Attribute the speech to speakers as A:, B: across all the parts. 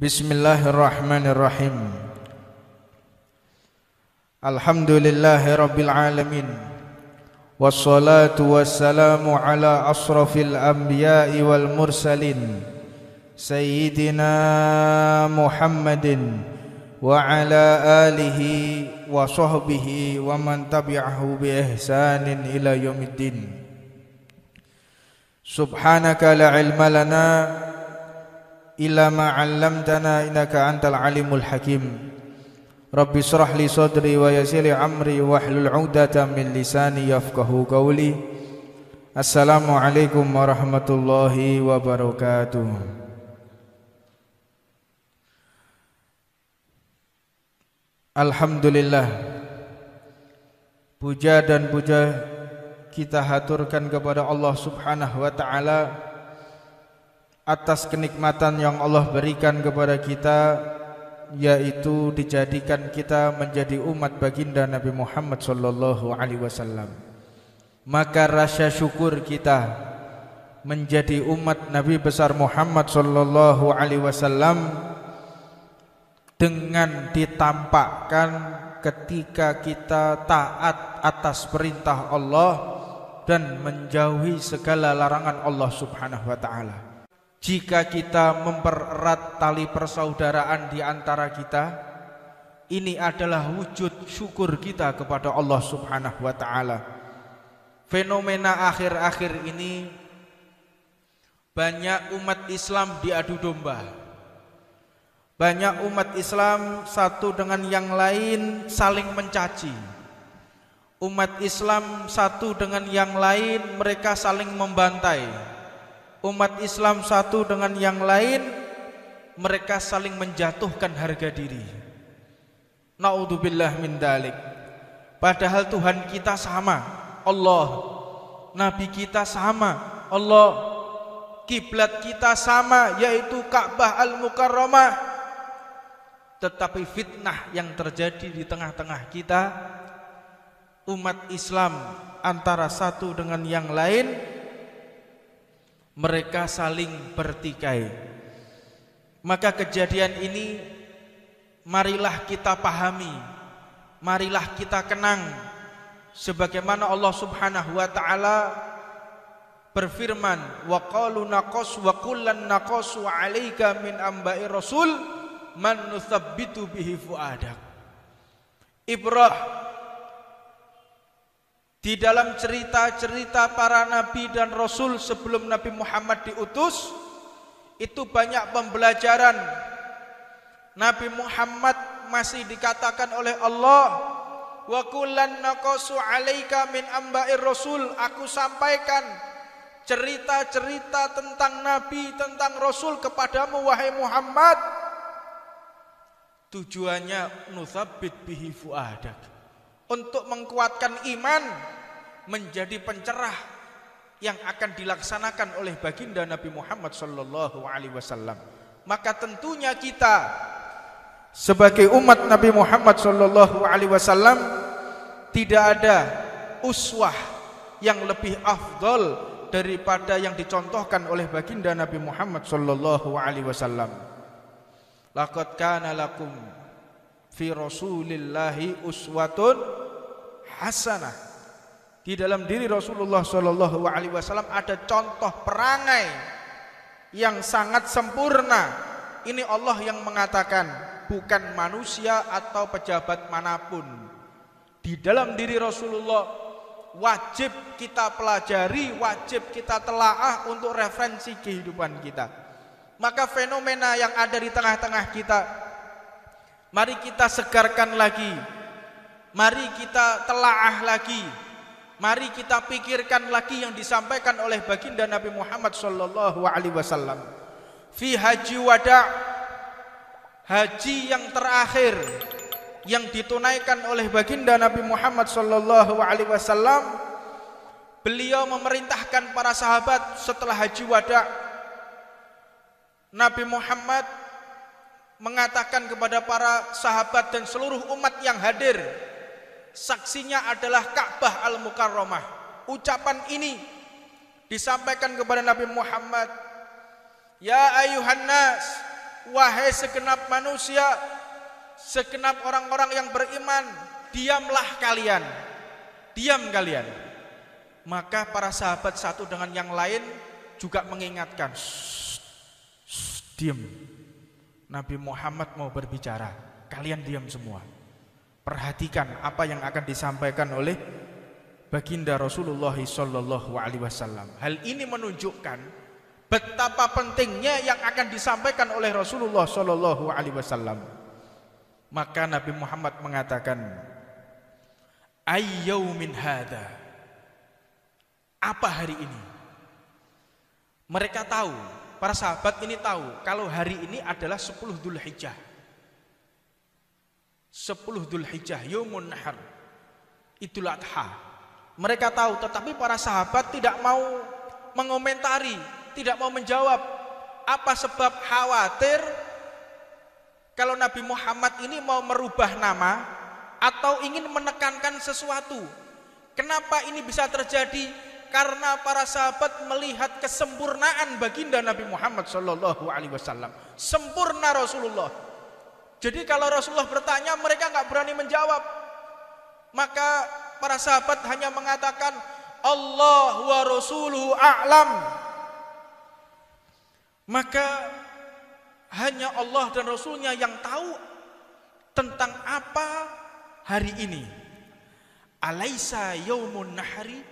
A: Bismillahirrahmanirrahim. Alhamdulillahi rabbil alamin. Wassalatu wassalamu ala asrafil anbiya'i wal mursalin Sayyidina Muhammadin wa ala alihi wa sahbihi wa man tabi'ahu bi ihsanin ila yaumiddin. Subhanaka la ilma lana illa ma 'allamtana innaka antal alimul hakim. Rabbi shrah li sadri wa yassir li amri wahlul 'uqdatam min lisani yafqahu qawli. Assalamualaikum warahmatullahi wabarakatuh. Alhamdulillah, puja dan puja kita haturkan kepada Allah Subhanahu wa taala atas kenikmatan yang Allah berikan kepada kita, yaitu dijadikan kita menjadi umat baginda Nabi Muhammad sallallahu alaihi wasallam. Maka rasa syukur kita menjadi umat Nabi besar Muhammad sallallahu alaihi wasallam dengan ditampakkan ketika kita taat atas perintah Allah dan menjauhi segala larangan Allah Subhanahu wa taala. Jika kita mempererat tali persaudaraan di antara kita, ini adalah wujud syukur kita kepada Allah Subhanahu wa taala. Fenomena akhir-akhir ini banyak umat Islam diadu domba. Banyak umat Islam satu dengan yang lain saling mencaci. Umat Islam satu dengan yang lain mereka saling membantai. Umat Islam satu dengan yang lain mereka saling menjatuhkan harga diri. Naudzubillah min dalik. Padahal Tuhan kita sama, Allah. Nabi kita sama, Allah. Kiblat kita sama, yaitu Ka'bah Al-Mukarramah. Tetapi fitnah yang terjadi di tengah-tengah kita, umat Islam antara satu dengan yang lain mereka saling bertikai. Maka kejadian ini marilah kita pahami, marilah kita kenang, sebagaimana Allah Subhanahu wa taala berfirman, wa qalu naqas wa kullan naqasu 'alaika min amba'i rasul man nuthabbitu bihi fuadak. Ibrah di dalam cerita-cerita para nabi dan rasul sebelum Nabi Muhammad diutus, itu banyak pembelajaran. Nabi Muhammad masih dikatakan oleh Allah, wa kullan naqasu 'alaika min amba'ir rasul, aku sampaikan cerita-cerita tentang nabi, tentang rasul kepadamu wahai Muhammad. Tujuannya nutsabbit bihi fuadak, untuk menguatkan iman menjadi pencerah yang akan dilaksanakan oleh baginda Nabi Muhammad sallallahu alaihi wasallam. Maka tentunya kita sebagai umat Nabi Muhammad sallallahu alaihi wasallam tidak ada uswah yang lebih afdol daripada yang dicontohkan oleh baginda Nabi Muhammad sallallahu alaihi wasallam. Laqad kana lakum fi rasulillahi uswatun hasanah. Di dalam diri Rasulullah sallallahu alaihi wasallam ada contoh perangai yang sangat sempurna. Ini Allah yang mengatakan, bukan manusia atau pejabat manapun. Di dalam diri Rasulullah wajib kita pelajari, wajib kita telaah untuk referensi kehidupan kita. Maka fenomena yang ada di tengah-tengah kita, mari kita segarkan lagi, mari kita telaah lagi, mari kita pikirkan lagi yang disampaikan oleh baginda Nabi Muhammad sallallahu alaihi wasallam. Fi haji wada', haji yang terakhir yang ditunaikan oleh baginda Nabi Muhammad sallallahu alaihi wasallam, beliau memerintahkan para sahabat setelah haji wada'. Nabi Muhammad mengatakan kepada para sahabat dan seluruh umat yang hadir, saksinya adalah Ka'bah Al-Mukarramah. Ucapan ini disampaikan kepada Nabi Muhammad, ya ayuhan nas, wahai segenap manusia, segenap orang-orang yang beriman, diamlah kalian. Diam kalian. Maka para sahabat satu dengan yang lain juga mengingatkan, diam. Nabi Muhammad mau berbicara, kalian diam semua. Perhatikan apa yang akan disampaikan oleh baginda Rasulullah sallallahu alaihi wasallam. Hal ini menunjukkan betapa pentingnya yang akan disampaikan oleh Rasulullah sallallahu alaihi wasallam. Maka Nabi Muhammad mengatakan, ayyaumin hadza, apa hari ini? Mereka tahu, para sahabat ini tahu kalau hari ini adalah 10 Dzulhijjah. 10 Dzulhijjah, Yaumun Nahar, Idul Adha. Mereka tahu, tetapi para sahabat tidak mau mengomentari, tidak mau menjawab. Apa sebab? Khawatir kalau Nabi Muhammad ini mau merubah nama atau ingin menekankan sesuatu. Kenapa ini bisa terjadi? Karena para sahabat melihat kesempurnaan baginda Nabi Muhammad sallallahu alaihi wasallam. Sempurna Rasulullah. Jadi kalau Rasulullah bertanya, mereka nggak berani menjawab. Maka para sahabat hanya mengatakan, Allah wa rasuluhu a'lam. Maka hanya Allah dan Rasulnya yang tahu tentang apa hari ini. Alaisa yaumun nahri?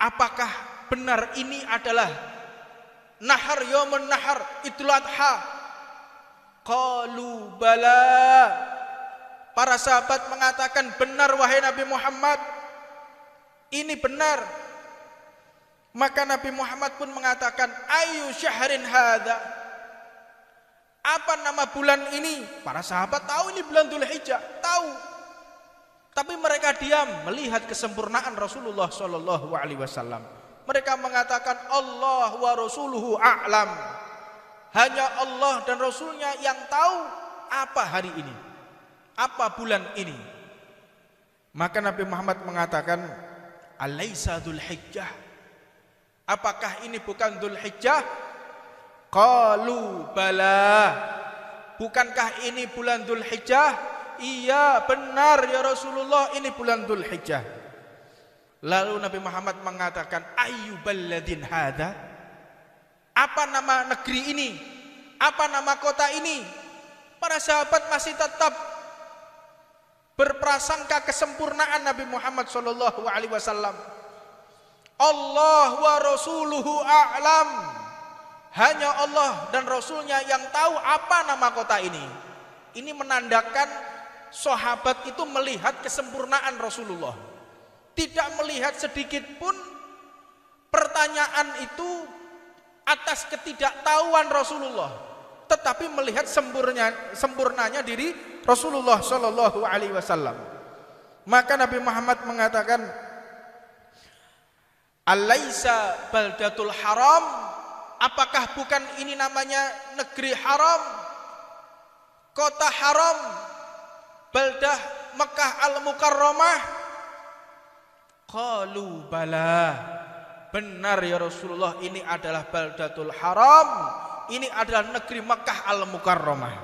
A: Apakah benar ini adalah nahar, yaumun nahar, Idul Adha? Qalu bala. Para sahabat mengatakan, benar wahai Nabi Muhammad, ini benar. Maka Nabi Muhammad pun mengatakan, ayu syahrin hadza, apa nama bulan ini? Para sahabat tahu ini bulan Dzulhijjah, tahu. Tapi mereka diam melihat kesempurnaan Rasulullah sallallahu alaihi wasallam. Mereka mengatakan, Allah wa rasuluhu a'lam. Hanya Allah dan Rasulnya yang tahu apa hari ini, apa bulan ini. Maka Nabi Muhammad mengatakan, alaisa Dzulhijjah? Apakah ini bukan Dzulhijjah? Qalu bala. Bukankah ini bulan Dzulhijjah? Iya benar ya Rasulullah, ini bulan Dzulhijjah. Lalu Nabi Muhammad mengatakan, ayyuballadin hadza? Apa nama negeri ini? Apa nama kota ini? Para sahabat masih tetap berprasangka kesempurnaan Nabi Muhammad sallallahu alaihi wasallam. Allah wa rasuluhu a'lam. Hanya Allah dan Rasulnya yang tahu apa nama kota ini. Ini menandakan sahabat itu melihat kesempurnaan Rasulullah. Tidak melihat sedikit pun pertanyaan itu atas ketidaktahuan Rasulullah, tetapi melihat sempurnanya diri Rasulullah sallallahu alaihi wasallam. Maka Nabi Muhammad mengatakan, alaisa baldatul haram? Apakah bukan ini namanya negeri haram, kota haram, baldah Mekah al-Mukarramah? Qalu bala. Benar ya Rasulullah, ini adalah baldatul haram, ini adalah negeri Mekah al-Mukarramah.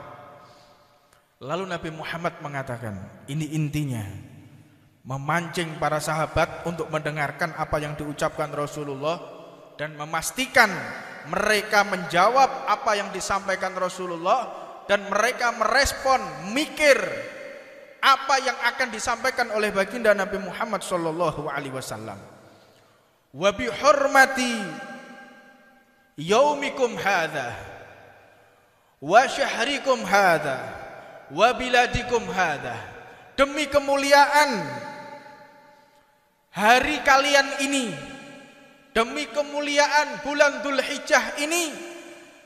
A: Lalu Nabi Muhammad mengatakan, ini intinya, memancing para sahabat untuk mendengarkan apa yang diucapkan Rasulullah dan memastikan mereka menjawab apa yang disampaikan Rasulullah dan mereka merespon, mikir apa yang akan disampaikan oleh baginda Nabi Muhammad sallallahu alaihi wasallam. Wa bi hurmati yaumikum hadza wa syahrikum hadza wa biladikum hadza, demi kemuliaan hari kalian ini, demi kemuliaan bulan Dzulhijjah ini,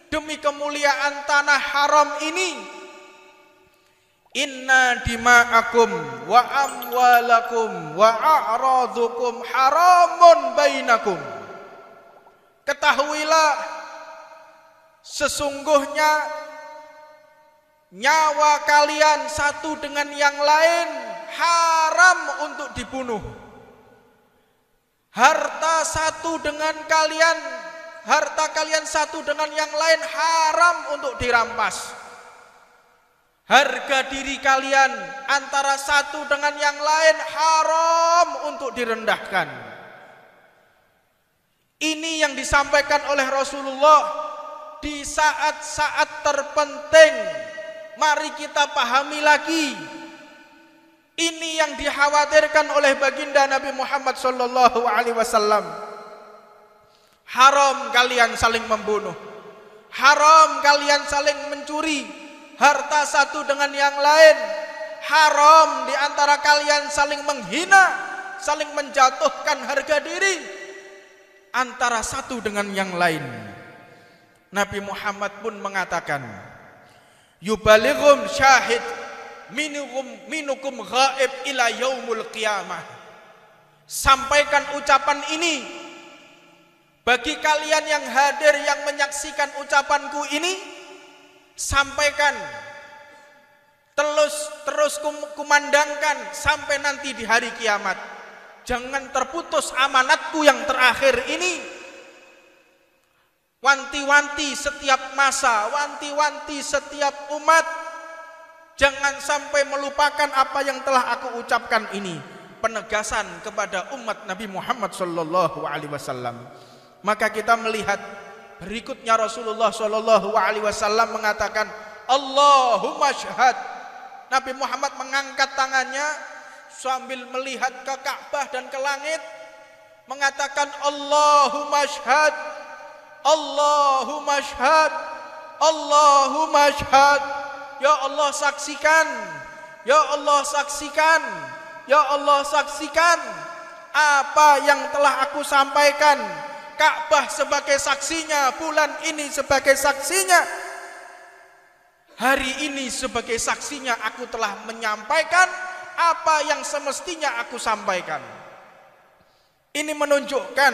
A: demi kemuliaan tanah haram ini, inna dima'akum wa amwalakum wa a'radukum haramun bainakum. Ketahuilah, sesungguhnya nyawa kalian satu dengan yang lain haram untuk dibunuh. Harta satu dengan kalian harta kalian satu dengan yang lain haram untuk dirampas. Harga diri kalian antara satu dengan yang lain haram untuk direndahkan. Ini yang disampaikan oleh Rasulullah di saat-saat terpenting. Mari kita pahami lagi. Ini yang dikhawatirkan oleh baginda Nabi Muhammad sallallahu alaihi wasallam. Haram kalian saling membunuh. Haram kalian saling mencuri harta satu dengan yang lain. Haram di antara kalian saling menghina, saling menjatuhkan harga diri antara satu dengan yang lain. Nabi Muhammad pun mengatakan, yubalighum syahid minukum ghaib ila yaumul qiyamah. Sampaikan ucapan ini bagi kalian yang hadir, yang menyaksikan ucapanku ini. Sampaikan, terus kumandangkan sampai nanti di hari kiamat. Jangan terputus amanatku yang terakhir ini. Wanti-wanti setiap masa, wanti-wanti setiap umat, jangan sampai melupakan apa yang telah aku ucapkan ini. Penegasan kepada umat Nabi Muhammad sallallahu alaihi wasallam. Maka kita melihat berikutnya Rasulullah sallallahu alaihi wasallam mengatakan, Allahumma syahad. Nabi Muhammad mengangkat tangannya sambil melihat ke Ka'bah dan ke langit, mengatakan, Allahumma syahad, Allahumma syahad, Allahumma syahad. Ya Allah saksikan, ya Allah saksikan, ya Allah saksikan apa yang telah aku sampaikan. Ka'bah sebagai saksinya, bulan ini sebagai saksinya, hari ini sebagai saksinya, aku telah menyampaikan apa yang semestinya aku sampaikan. Ini menunjukkan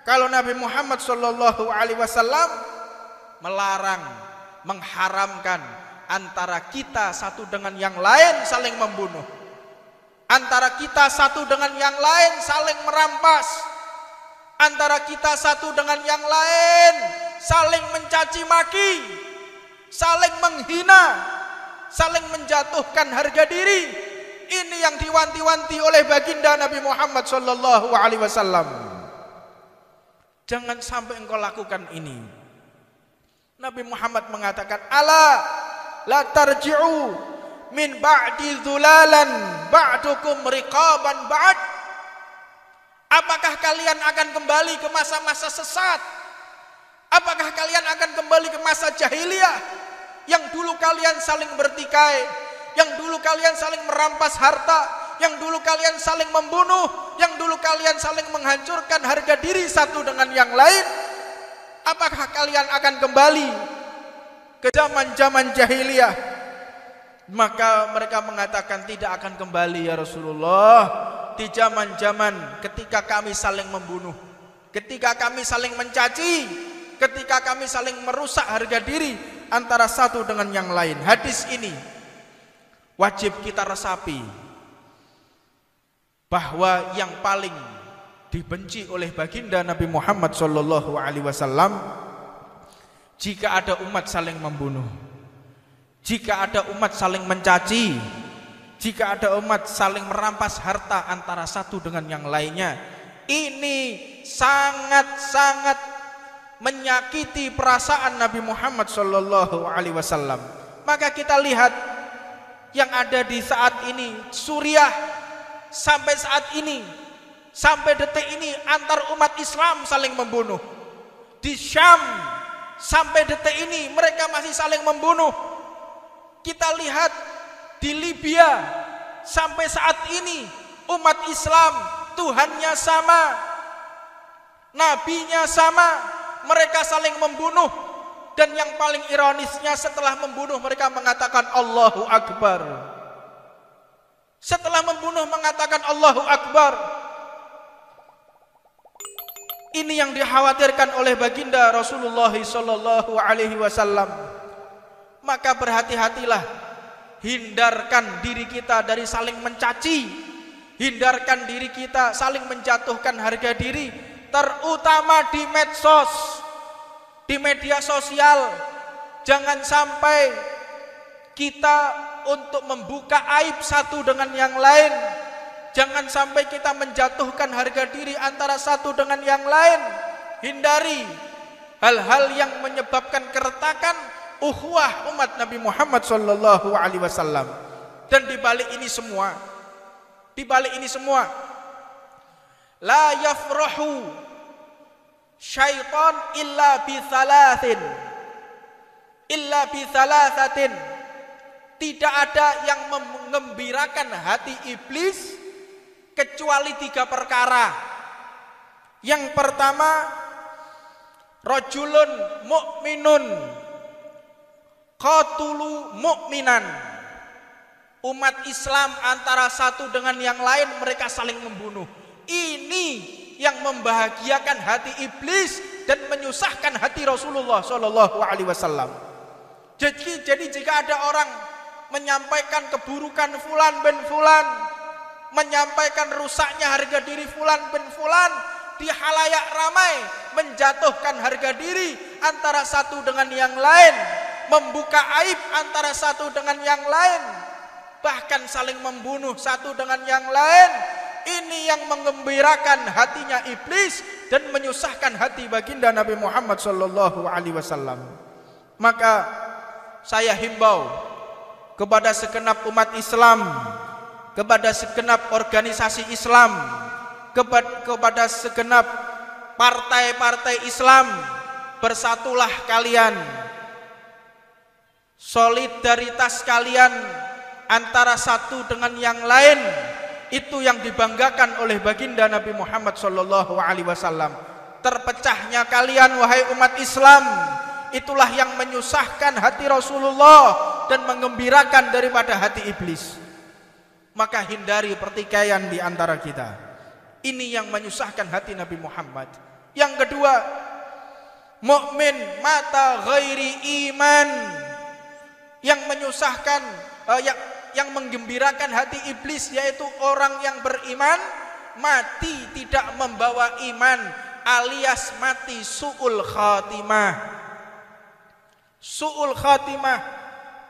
A: kalau Nabi Muhammad sallallahu alaihi wasallam melarang, mengharamkan antara kita satu dengan yang lain saling membunuh, antara kita satu dengan yang lain saling merampas, antara kita satu dengan yang lain saling mencaci maki, saling menghina, saling menjatuhkan harga diri. Ini yang diwanti-wanti oleh baginda Nabi Muhammad sallallahu alaihi wasallam. Jangan sampai engkau lakukan ini. Nabi Muhammad mengatakan, ala la tarji'u min ba'di dhulalan ba'dukum riqaban ba'd. Apakah kalian akan kembali ke masa-masa sesat? Apakah kalian akan kembali ke masa jahiliyah yang dulu kalian saling bertikai, yang dulu kalian saling merampas harta, yang dulu kalian saling membunuh, yang dulu kalian saling menghancurkan harga diri satu dengan yang lain? Apakah kalian akan kembali ke zaman-zaman jahiliyah? Maka mereka mengatakan, tidak akan kembali ya Rasulullah. Di zaman-zaman ketika kami saling membunuh, ketika kami saling mencaci, ketika kami saling merusak harga diri antara satu dengan yang lain. Hadis ini wajib kita resapi bahwa yang paling dibenci oleh baginda Nabi Muhammad sallallahu alaihi wasallam jika ada umat saling membunuh, jika ada umat saling mencaci, jika ada umat saling merampas harta antara satu dengan yang lainnya. Ini sangat-sangat menyakiti perasaan Nabi Muhammad sallallahu alaihi wasallam. Maka kita lihat yang ada di saat ini, Suriah sampai saat ini, sampai detik ini antar umat Islam saling membunuh. Di Syam sampai detik ini mereka masih saling membunuh. Kita lihat di Libya sampai saat ini umat Islam Tuhannya sama, nabinya sama, mereka saling membunuh. Dan yang paling ironisnya, setelah membunuh mereka mengatakan Allahu Akbar. Setelah membunuh mengatakan Allahu Akbar. Ini yang dikhawatirkan oleh baginda Rasulullah sallallahu alaihi wasallam. Maka berhati-hatilah, hindarkan diri kita dari saling mencaci, hindarkan diri kita saling menjatuhkan harga diri terutama di medsos, di media sosial. Jangan sampai kita untuk membuka aib satu dengan yang lain. Jangan sampai kita menjatuhkan harga diri antara satu dengan yang lain. Hindari hal-hal yang menyebabkan keretakan ukhuwah umat Nabi Muhammad sallallahu alaihi wasallam. Dan di balik ini semua, la yafrahu syaitan illa bi thalathatin. Tidak ada yang mengembirakan hati iblis kecuali 3 perkara. Yang pertama, rajulun mu'minun qatulu mu'minan. Umat Islam antara satu dengan yang lain mereka saling membunuh. Ini yang membahagiakan hati iblis dan menyusahkan hati Rasulullah sallallahu alaihi wasallam. Jadi jika ada orang menyampaikan keburukan fulan bin fulan, menyampaikan rusaknya harga diri fulan bin fulan di halayak ramai, menjatuhkan harga diri antara satu dengan yang lain, membuka aib antara satu dengan yang lain, bahkan saling membunuh satu dengan yang lain, ini yang mengembirakan hatinya iblis dan menyusahkan hati baginda Nabi Muhammad sallallahu alaihi wasallam. Maka saya himbau kepada segenap umat Islam, kepada segenap organisasi Islam, kepada segenap partai-partai Islam, bersatulah kalian. Solidaritas kalian antara satu dengan yang lain, itu yang dibanggakan oleh baginda Nabi Muhammad sallallahu alaihi wasallam. Terpecahnya kalian wahai umat Islam, itulah yang menyusahkan hati Rasulullah dan mengembirakan daripada hati iblis. Maka hindari pertikaian di antara kita. Ini yang menyusahkan hati Nabi Muhammad. Yang kedua, mukmin mata ghairi iman. Yang menyusahkan, yang menggembirakan hati iblis, yaitu orang yang beriman mati tidak membawa iman, alias mati su'ul khatimah. Su'ul khatimah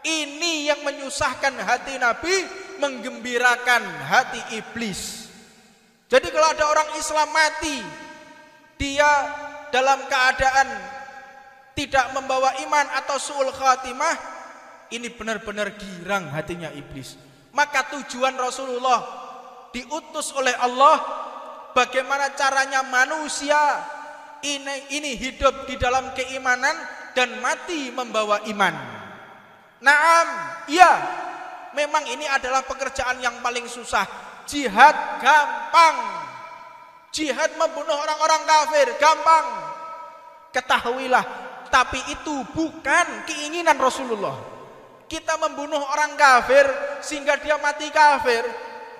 A: ini yang menyusahkan hati Nabi, menggembirakan hati iblis. Jadi kalau ada orang Islam mati, dia dalam keadaan tidak membawa iman atau su'ul khatimah, ini benar-benar girang hatinya iblis. Maka tujuan Rasulullah diutus oleh Allah, bagaimana caranya manusia ini hidup di dalam keimanan dan mati membawa iman. Naam, iya, memang ini adalah pekerjaan yang paling susah. Jihad gampang, jihad membunuh orang-orang kafir gampang. Ketahuilah, tapi itu bukan keinginan Rasulullah. Kita membunuh orang kafir sehingga dia mati kafir,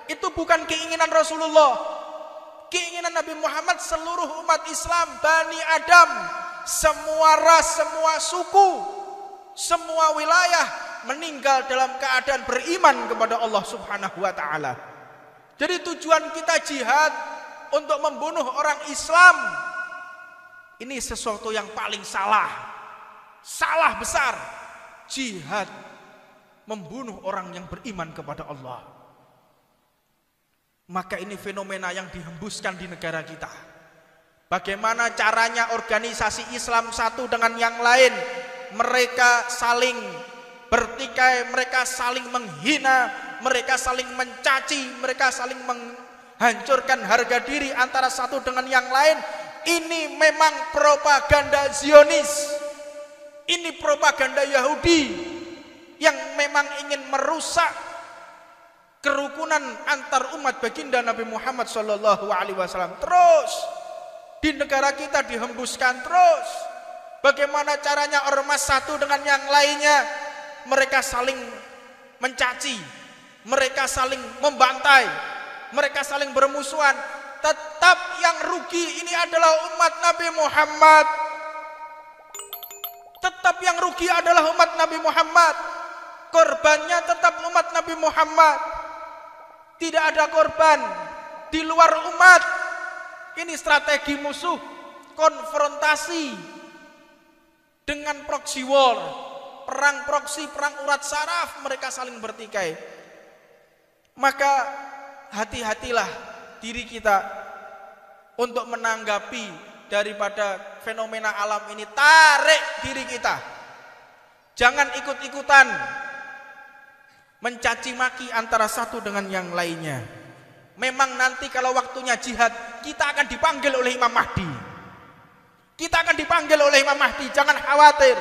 A: itu bukan keinginan Rasulullah. Keinginan Nabi Muhammad, seluruh umat Islam, Bani Adam, semua ras, semua suku, semua wilayah meninggal dalam keadaan beriman kepada Allah Subhanahu wa taala. Jadi tujuan kita jihad untuk membunuh orang Islam, ini sesuatu yang paling salah. Salah besar. Jihad membunuh orang yang beriman kepada Allah. Maka ini fenomena yang dihembuskan di negara kita. Bagaimana caranya organisasi Islam satu dengan yang lain, mereka saling bertikai, mereka saling menghina, mereka saling mencaci, mereka saling menghancurkan harga diri antara satu dengan yang lain. Ini memang propaganda Zionis, ini propaganda Yahudi yang memang ingin merusak kerukunan antar umat baginda Nabi Muhammad sallallahu alaihi wasallam. Terus di negara kita dihembuskan terus. Bagaimana caranya ormas satu dengan yang lainnya, mereka saling mencaci, mereka saling membantai, mereka saling bermusuhan. Tetap yang rugi ini adalah umat Nabi Muhammad. Tetap yang rugi adalah umat Nabi Muhammad. Korbannya tetap umat Nabi Muhammad. Tidak ada korban di luar umat Ini strategi musuh, konfrontasi dengan proxy war, perang proksi, perang urat saraf, mereka saling bertikai. Maka hati-hatilah diri kita untuk menanggapi daripada fenomena alam ini. Tarik diri kita, jangan ikut-ikutan mencaci maki antara satu dengan yang lainnya. Memang nanti kalau waktunya jihad, kita akan dipanggil oleh Imam Mahdi. Kita akan dipanggil oleh Imam Mahdi, jangan khawatir.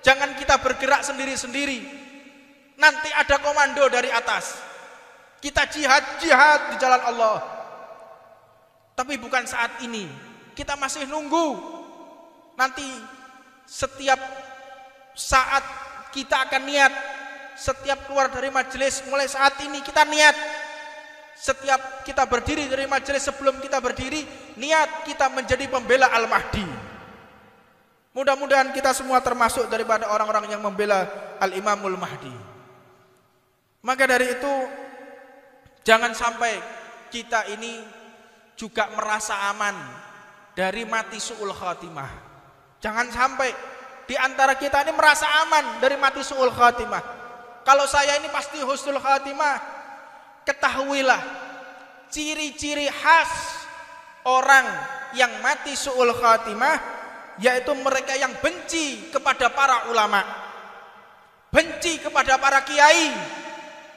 A: Jangan kita bergerak sendiri-sendiri. Nanti ada komando dari atas. Kita jihad di jalan Allah. Tapi bukan saat ini. Kita masih nunggu. Nanti setiap saat kita akan niat. Setiap keluar dari majelis, mulai saat ini kita niat. Setiap kita berdiri dari majelis, sebelum kita berdiri, niat kita menjadi pembela Al-Mahdi. Mudah-mudahan kita semua termasuk daripada orang-orang yang membela Al-Imamul Mahdi. Maka dari itu, jangan sampai kita ini juga merasa aman dari mati su'ul khatimah. Jangan sampai di antara kita ini merasa aman dari mati su'ul khatimah. Kalau saya ini pasti husnul khatimah. Ketahuilah, ciri-ciri khas orang yang mati su'ul khatimah, yaitu mereka yang benci kepada para ulama, benci kepada para kiai,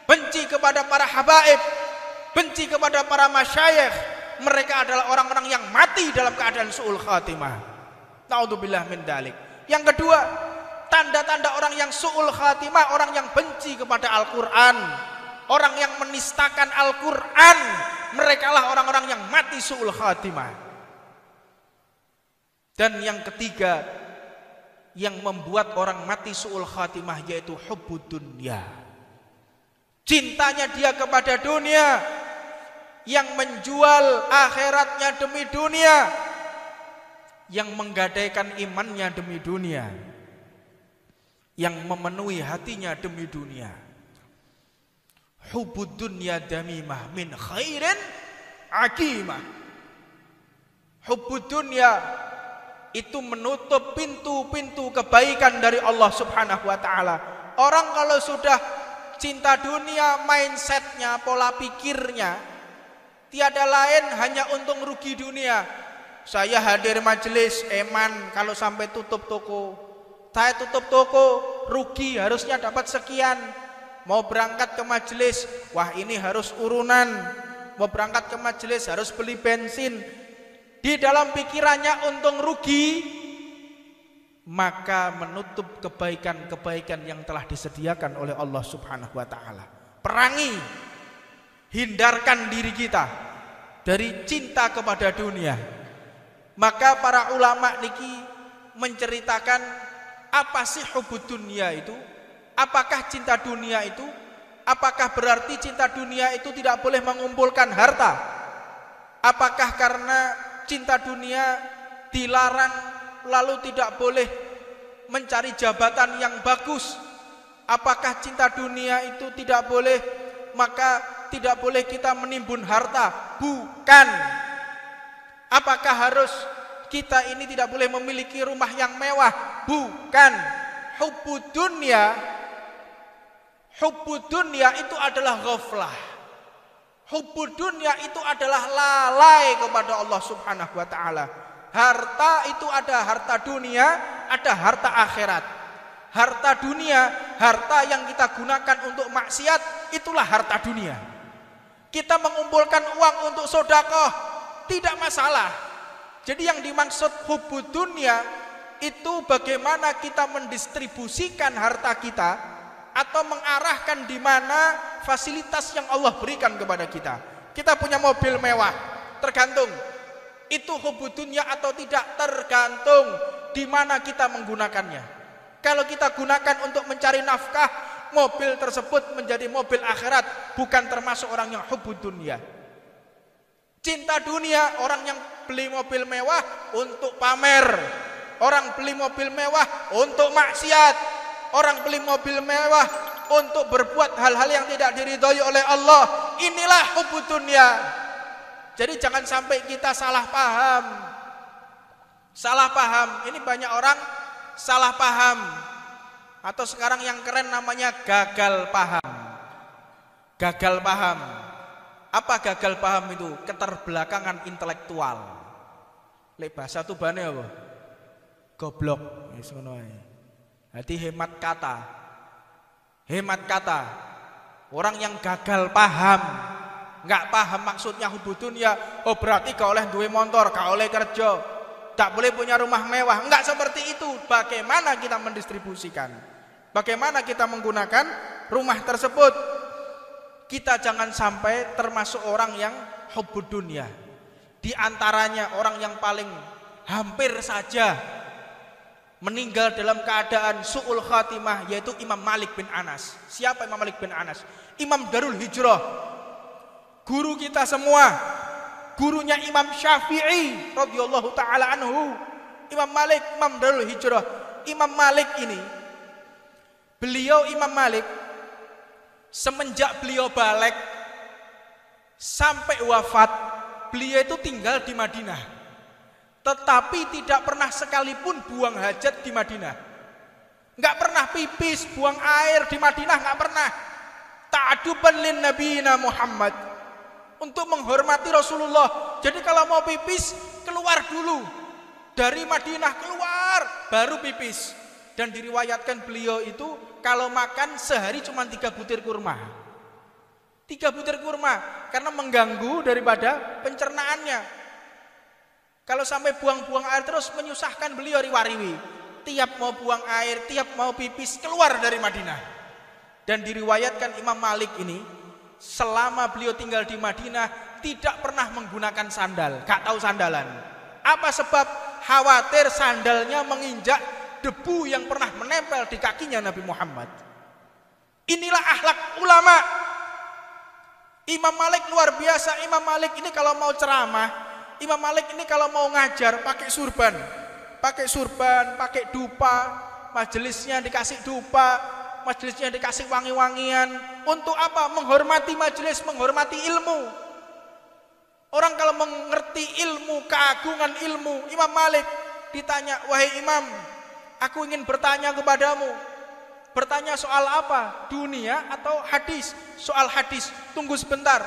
A: benci kepada para habaib, benci kepada para masyayikh. Mereka adalah orang-orang yang mati dalam keadaan su'ul khatimah. Na'udzubillah min dalik. Yang kedua, tanda-tanda orang yang su'ul khatimah, orang yang benci kepada Al-Quran, orang yang menistakan Al-Quran, mereka lah orang-orang yang mati su'ul khatimah. Dan yang ketiga, yang membuat orang mati su'ul khatimah, yaitu hubbud dunya. Cintanya dia kepada dunia, yang menjual akhiratnya demi dunia, yang menggadaikan imannya demi dunia, yang memenuhi hatinya demi dunia. Hubbud dunya damimah min khairin akimah. Hubbud dunya itu menutup pintu-pintu kebaikan dari Allah Subhanahu wa taala. Orang kalau sudah cinta dunia, mindsetnya, pola pikirnya tiada lain hanya untung rugi dunia. Saya hadir majelis eman, kalau sampai tutup toko, saya tutup toko, rugi, harusnya dapat sekian. Mau berangkat ke majelis, wah ini harus urunan. Mau berangkat ke majelis harus beli bensin. Di dalam pikirannya untung rugi, maka menutup kebaikan-kebaikan yang telah disediakan oleh Allah Subhanahu wa taala. Perangi, hindarkan diri kita dari cinta kepada dunia. Maka para ulama niki menceritakan apa sih hubbud dunya itu? Apakah cinta dunia itu? Apakah berarti cinta dunia itu tidak boleh mengumpulkan harta? Apakah karena cinta dunia dilarang lalu tidak boleh mencari jabatan yang bagus? Apakah cinta dunia itu tidak boleh, maka tidak boleh kita menimbun harta? Bukan. Apakah harus kita ini tidak boleh memiliki rumah yang mewah? Bukan. Hubbud dunya itu adalah ghaflah. Hubbud dunya itu adalah lalai kepada Allah Subhanahu wa taala. Harta itu ada harta dunia, ada harta akhirat. Harta dunia, harta yang kita gunakan untuk maksiat, itulah harta dunia. Kita mengumpulkan uang untuk sedekah, tidak masalah. Jadi yang dimaksud hubbud dunya itu bagaimana kita mendistribusikan harta kita, atau mengarahkan di mana fasilitas yang Allah berikan kepada kita. Kita punya mobil mewah, tergantung itu hubbud dunya atau tidak, tergantung di mana kita menggunakannya. Kalau kita gunakan untuk mencari nafkah, mobil tersebut menjadi mobil akhirat, bukan termasuk orang yang hubbud dunya. Cinta dunia, orang yang beli mobil mewah untuk pamer, orang beli mobil mewah untuk maksiat, orang beli mobil mewah untuk berbuat hal-hal yang tidak diridhoi oleh Allah. Inilah hubbud dunya. Jadi jangan sampai kita salah paham. Salah paham, ini banyak orang salah paham. Atau sekarang yang keren namanya gagal paham. Gagal paham. Apa gagal paham itu? Keterbelakangan intelektual. Lek bahasa tubane apa? Goblok. Wis ngono ae. Hati hemat kata. Hemat kata. Orang yang gagal paham, nggak paham maksudnya hubudun ya. Oh berarti gak oleh duwe motor, gak oleh kerja, tak boleh punya rumah mewah. Enggak seperti itu. Bagaimana kita mendistribusikan? Bagaimana kita menggunakan rumah tersebut? Kita jangan sampai termasuk orang yang hubbud dunya. Di antaranya orang yang paling hampir saja meninggal dalam keadaan su'ul khatimah yaitu Imam Malik bin Anas. Siapa Imam Malik bin Anas? Imam Darul Hijrah. Guru kita semua. Gurunya Imam Syafi'i radhiyallahu taala anhu. Imam Malik, Imam Darul Hijrah. Imam Malik ini, beliau Imam Malik semenjak beliau balik sampai wafat, beliau itu tinggal di Madinah. Tetapi tidak pernah sekalipun buang hajat di Madinah. Enggak pernah pipis, buang air di Madinah, enggak pernah. Ta'aduban lin nabiyina Muhammad, untuk menghormati Rasulullah. Jadi kalau mau pipis, keluar dulu dari Madinah, keluar baru pipis. Dan diriwayatkan beliau itu kalau makan sehari cuma 3 butir kurma. 3 butir kurma karena mengganggu daripada pencernaannya. Kalau sampai buang-buang air terus menyusahkan beliau riwariwi. Tiap mau buang air, tiap mau pipis keluar dari Madinah. Dan diriwayatkan Imam Malik ini selama beliau tinggal di Madinah tidak pernah menggunakan sandal, gak tahu sandalan. Apa sebab? Khawatir sandalnya menginjak debu yang pernah menempel di kakinya Nabi Muhammad. Inilah akhlak ulama. Imam Malik luar biasa. Imam Malik ini kalau mau ceramah, Imam Malik ini kalau mau ngajar pakai surban, pakai dupa, majelisnya dikasih dupa, majelisnya dikasih wangi-wangian. Untuk apa? Menghormati majelis, menghormati ilmu. Orang kalau mengerti ilmu, keagungan ilmu, Imam Malik ditanya, wahai Imam, aku ingin bertanya kepadamu. Bertanya soal apa? Dunia atau hadis? Soal hadis. Tunggu sebentar.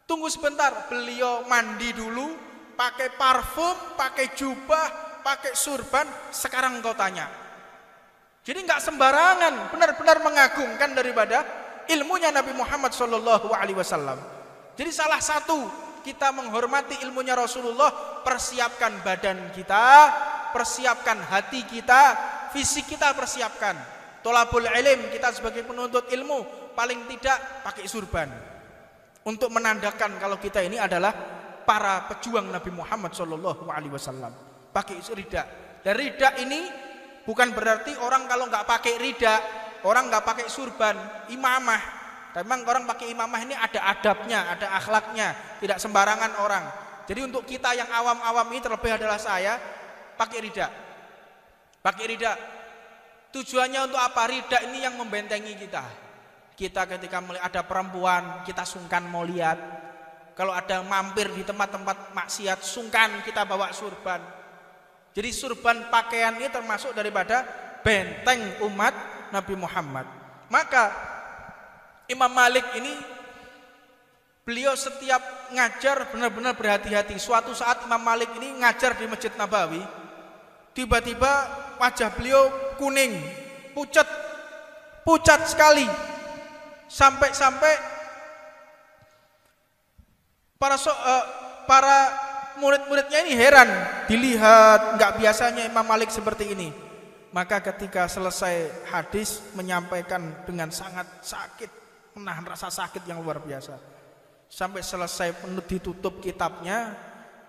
A: Tunggu sebentar. Beliau mandi dulu, pakai parfum, pakai jubah, pakai surban. Sekarang engkau tanya. Jadi nggak sembarangan, benar-benar mengagungkan daripada ilmunya Nabi Muhammad SAW. Jadi salah satu kita menghormati ilmunya Rasulullah, persiapkan badan kita, persiapkan hati kita, fisik kita persiapkan. Tolabul ilm, kita sebagai penuntut ilmu paling tidak pakai surban untuk menandakan kalau kita ini adalah para pejuang Nabi Muhammad SAW. Pakai rida. Dan rida ini bukan berarti orang kalau nggak pakai rida, orang nggak pakai surban, imamah. Memang orang pakai imamah ini ada adabnya, ada akhlaknya, tidak sembarangan orang. Jadi untuk kita yang awam-awam ini, terlebih adalah saya, pakai rida. Pakai rida. Tujuannya untuk apa? Rida ini yang membentengi kita. Kita ketika melihat ada perempuan, kita sungkan mau lihat. Kalau ada mampir di tempat-tempat maksiat, sungkan kita bawa surban. Jadi surban pakaian ini termasuk daripada benteng umat Nabi Muhammad. Maka Imam Malik ini beliau setiap ngajar benar-benar berhati-hati. Suatu saat Imam Malik ini ngajar di Masjid Nabawi, tiba-tiba wajah beliau kuning, pucat sekali, sampai para murid-muridnya ini heran, dilihat nggak biasanya Imam Malik seperti ini. Maka ketika selesai hadis menyampaikan dengan sangat sakit, menahan rasa sakit yang luar biasa. Sampai selesai ditutup kitabnya,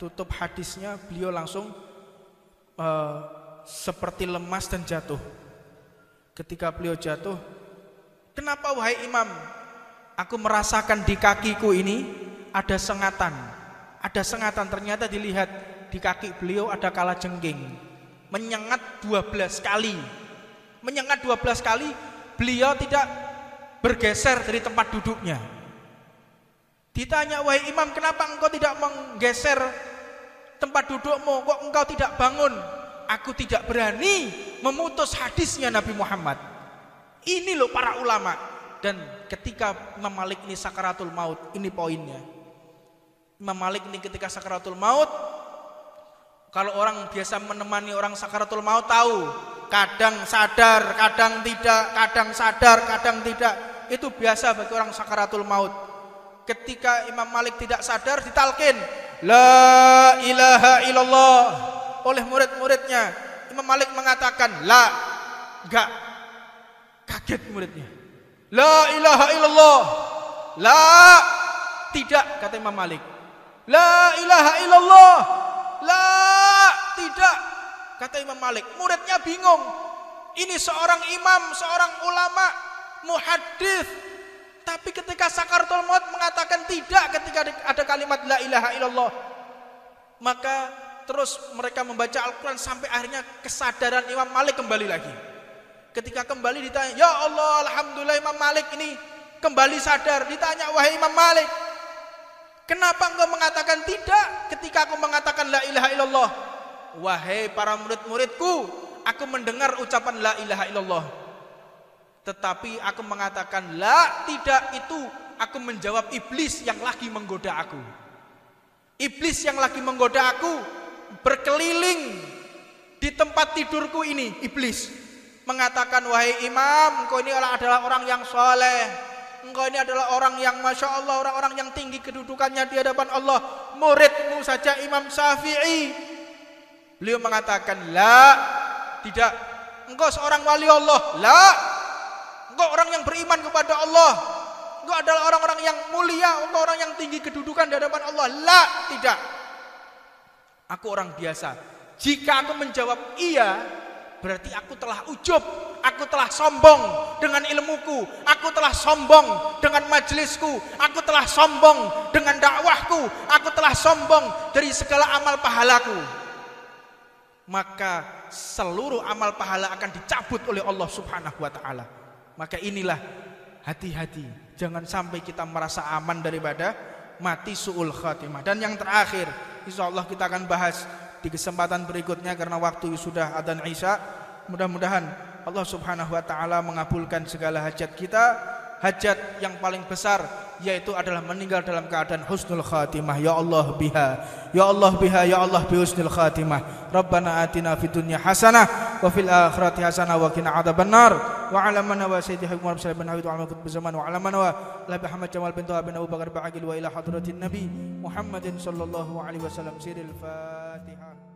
A: tutup hadisnya, beliau langsung seperti lemas dan jatuh. Ketika beliau jatuh, kenapa wahai Imam? Aku merasakan di kakiku ini ada sengatan. Ada sengatan, ternyata dilihat di kaki beliau ada kalajengking. Menyengat 12 kali. Menyengat 12 kali, beliau tidak bergeser dari tempat duduknya. Ditanya, wahai imam, kenapa engkau tidak menggeser tempat dudukmu? Kok engkau tidak bangun? Aku tidak berani memutus hadisnya Nabi Muhammad. Ini loh para ulama. Dan ketika Imam Malik ini sakaratul maut, ini poinnya. Imam Malik ini ketika sakaratul maut, kalau orang biasa menemani orang sakaratul maut tahu, kadang sadar, kadang tidak, kadang sadar, kadang tidak. Itu biasa bagi orang sakaratul maut. Ketika Imam Malik tidak sadar, ditalkin la ilaha illallah oleh murid-muridnya. Imam Malik mengatakan la, enggak. Kaget muridnya. La ilaha illallah. La, tidak, kata Imam Malik. La ilaha illallah. La, tidak, kata Imam Malik. Muridnya bingung. Ini seorang imam, seorang ulama, muhaddits, tapi ketika sakaratul maut mengatakan tidak ketika ada kalimat la ilaha illallah. Maka terus mereka membaca Al-Quran sampai akhirnya kesadaran Imam Malik kembali lagi. Ketika kembali ditanya, ya Allah, alhamdulillah Imam Malik ini kembali sadar. Ditanya, wahai Imam Malik, kenapa engkau mengatakan tidak ketika aku mengatakan la ilaha illallah? Wahai para murid-muridku, aku mendengar ucapan la ilaha illallah, tetapi aku mengatakan la, tidak, itu aku menjawab iblis yang lagi menggoda aku. Iblis yang lagi menggoda aku berkeliling di tempat tidurku ini. Iblis mengatakan, wahai imam, engkau ini adalah orang yang soleh, engkau ini adalah orang yang masya Allah, orang-orang yang tinggi kedudukannya di hadapan Allah. Muridmu saja Imam Syafi'i, beliau mengatakan la, tidak, engkau seorang wali Allah, la, engkau orang yang beriman kepada Allah, engkau adalah orang-orang yang mulia, engkau orang yang tinggi kedudukan di hadapan Allah, la, tidak, aku orang biasa. Jika aku menjawab iya, berarti aku telah ujub, aku telah sombong dengan ilmuku, aku telah sombong dengan majelisku, aku telah sombong dengan dakwahku, aku telah sombong dari segala amal pahalaku. Maka seluruh amal pahala akan dicabut oleh Allah Subhanahu wa ta'ala. Maka inilah, hati-hati, jangan sampai kita merasa aman daripada mati su'ul khatimah. Dan yang terakhir, insyaallah kita akan bahas di kesempatan berikutnya karena waktu sudah adzan Isya. Mudah-mudahan Allah Subhanahu wa ta'ala mengabulkan segala hajat kita. Hajat yang paling besar yaitu adalah meninggal dalam keadaan husnul khatimah. Ya Allah biha, ya Allah biha, ya Allah bi husnul khatimah. Rabbana atina fid dunya hasanah wa fil akhirati hasanah wa qina adzabannar. Wa ala man wa sayyidina Muhammad sallallahu alaihi wa sallam zaman wa ala man wa la Muhammad Jamal bin Abu Bakar Ba'agil wa ila hadratin Nabi Muhammadin sallallahu alaihi wasallam. Siril Fatihah.